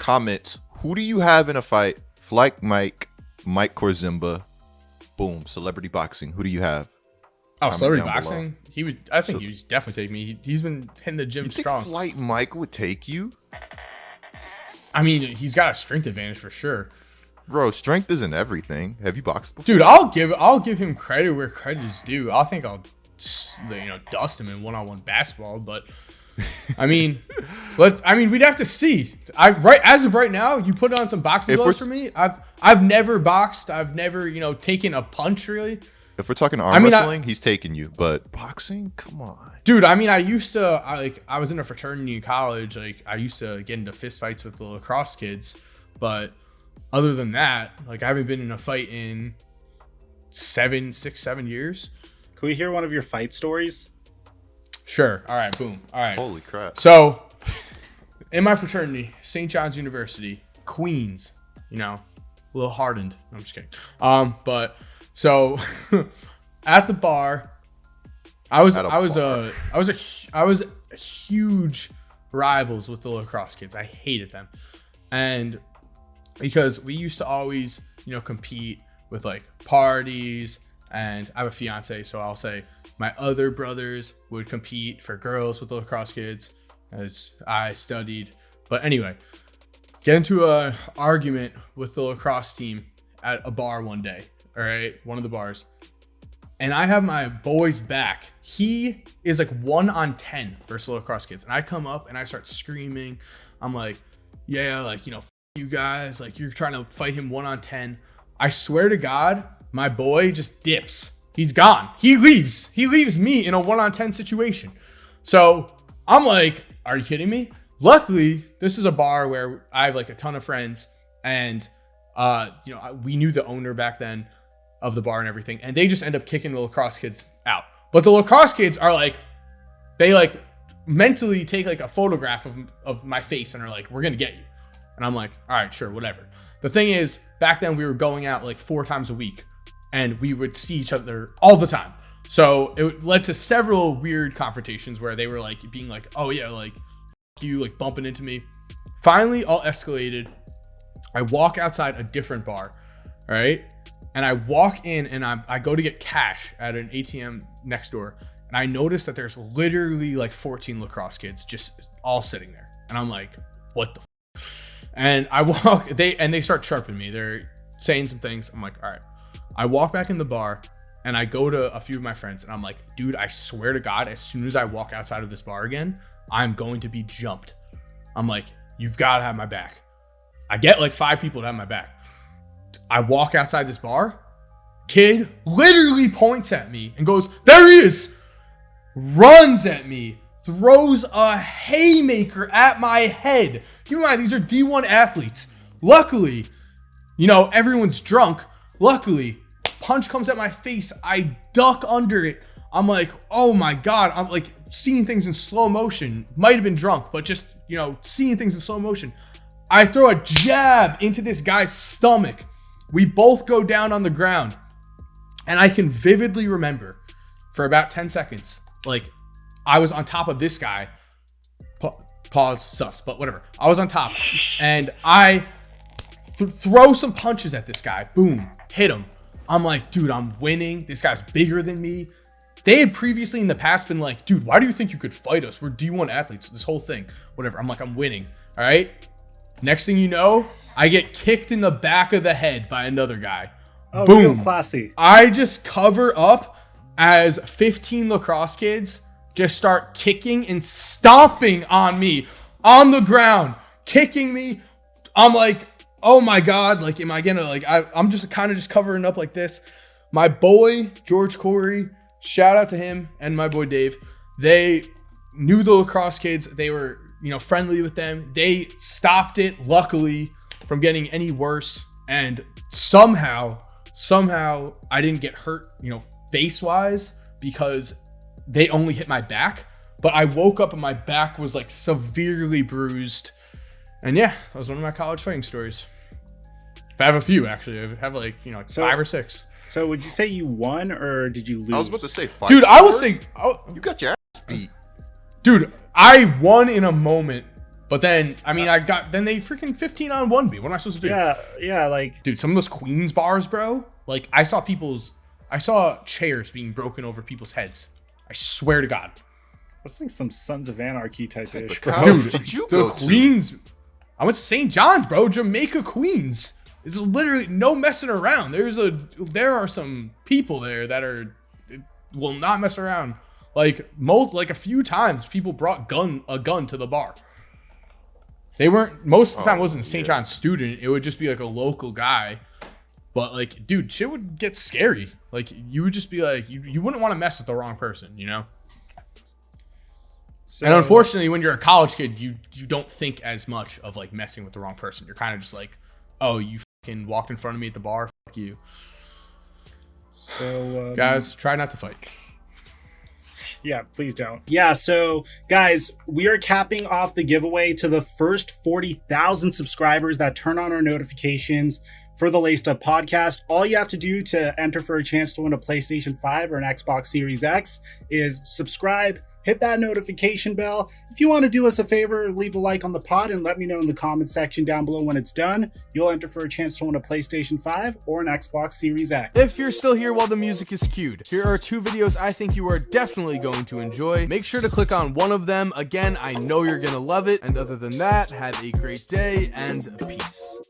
comments, who do you have in a fight? TheFlightMike, Mike Korzemba, boom, celebrity boxing. Who do you have? Oh, celebrity boxing? He would. I think he would definitely take me. He's been hitting the gym strong. You think TheFlightMike would take you? I mean, he's got a strength advantage for sure. Bro, strength isn't everything. Have you boxed before? Dude, I'll give him credit where credit is due. I think I'll dust him in one-on-one basketball, but I mean, we'd have to see. As of right now, you put on some boxing gloves for me. I've never boxed. I've never, taken a punch really. If we're talking arm wrestling, he's taking you, but boxing, come on. Dude, I mean, I was in a fraternity in college. Like, I used to get into fist fights with the lacrosse kids, but other than that, like, I haven't been in a fight in 7 years. Can we hear one of your fight stories? Sure. All right. Boom. All right. Holy crap. So, in my fraternity, St. John's University, Queens, a little hardened. I'm just kidding. But so at the bar, I was huge rivals with the lacrosse kids. I hated them, and because we used to always, compete with like parties. And I have a fiance, so I'll say my other brothers would compete for girls with the lacrosse kids as I studied. But anyway, get into a argument with the lacrosse team at a bar one day. All right, one of the bars. And I have my boy's back. He is like 1-on-10 versus the lacrosse kids. And I come up and I start screaming. I'm like, yeah, like, f you guys, like, you're trying to fight him 1-on-10. I swear to God, my boy just dips. He's gone. He leaves. He leaves me in a 1-on-10 situation. So I'm like, are you kidding me? Luckily, this is a bar where I have like a ton of friends, and we knew the owner back then of the bar and everything, and they just end up kicking the lacrosse kids out. But the lacrosse kids are like, they like mentally take like a photograph of my face and are like, we're gonna get you. And I'm like, all right, sure, whatever. The thing is, back then we were going out like 4 times a week, and we would see each other all the time. So it led to several weird confrontations where they were like being like, oh yeah, like you, like bumping into me. Finally, all escalated. I walk outside a different bar, all right? And I walk in and I go to get cash at an ATM next door. And I notice that there's literally like 14 lacrosse kids just all sitting there. And I'm like, what the f-? And I walk, they start chirping me. They're saying some things. I'm like, all right. I walk back in the bar and I go to a few of my friends and I'm like, dude, I swear to God, as soon as I walk outside of this bar again, I'm going to be jumped. I'm like, you've got to have my back. I get like 5 people to have my back. I walk outside this bar. Kid literally points at me and goes, there he is. Runs at me. Throws a haymaker at my head. Keep in mind, these are D1 athletes. Luckily, everyone's drunk. Luckily, punch comes at my face. I duck under it. I'm like, oh my God. I'm like seeing things in slow motion. Might have been drunk, but just, seeing things in slow motion. I throw a jab into this guy's stomach. We both go down on the ground. And I can vividly remember for about 10 seconds, like I was on top of this guy. Pause, sus, but whatever. I was on top and I throw some punches at this guy. Boom, hit him. I'm like, dude, I'm winning. This guy's bigger than me. They had previously in the past been like, dude, why do you think you could fight us? We're D1 athletes, this whole thing, whatever. I'm like, I'm winning, all right? Next thing you know, I get kicked in the back of the head by another guy. Oh, boom. Real classy. I just cover up as 15 lacrosse kids just start kicking and stomping on me on the ground, kicking me. I'm like, oh my God, like, am I gonna, like, I'm just kind of just covering up like this. My boy, George Corey, shout out to him, and my boy Dave. They knew the lacrosse kids. They were, friendly with them. They stopped it, luckily, from getting any worse. And somehow I didn't get hurt, face-wise, because they only hit my back. But I woke up and my back was like severely bruised. And yeah, that was one of my college fighting stories. I have a few, actually. I have like 5 or 6. So would you say you won or did you lose? I was about to say fight. Dude, I would say... You got your ass beat. Dude, I won in a moment, But then, I mean, then they freaking 15 on 1B. What am I supposed to do? Yeah, like, Dude, some of those Queens bars, bro. Like, I saw chairs being broken over people's heads. I swear to God. that's like some Sons of Anarchy type ish, How bro. Dude, did you the go to? Queens. I went to St. John's, bro. Jamaica, Queens. It's literally no messing around. There are some people there that will not mess around. Like a few times, people brought a gun to the bar. They weren't, most of the time it wasn't a St. John's student. It would just be like a local guy. But like, dude, shit would get scary. Like, you would just be like, you wouldn't want to mess with the wrong person, you know? So, And unfortunately, when you're a college kid, you don't think as much of like messing with the wrong person. You're kind of just like, oh, you fucking walked in front of me at the bar. Fuck you. So, Guys, try not to fight. yeah, please don't. Yeah, so guys, we are capping off the giveaway to the first 40,000 subscribers that turn on our notifications for the Laced Up podcast. All you have to do to enter for a chance to win a PlayStation 5 or an Xbox Series X is subscribe, hit that notification bell. If you want to do us a favor, leave a like on the pod and let me know in the comment section down below when it's done. You'll enter for a chance to win a PlayStation 5 or an Xbox Series X. If you're still here while the music is cued, here are 2 videos I think you are definitely going to enjoy. Make sure to click on one of them. Again, I know you're going to love it. And other than that, have a great day and peace.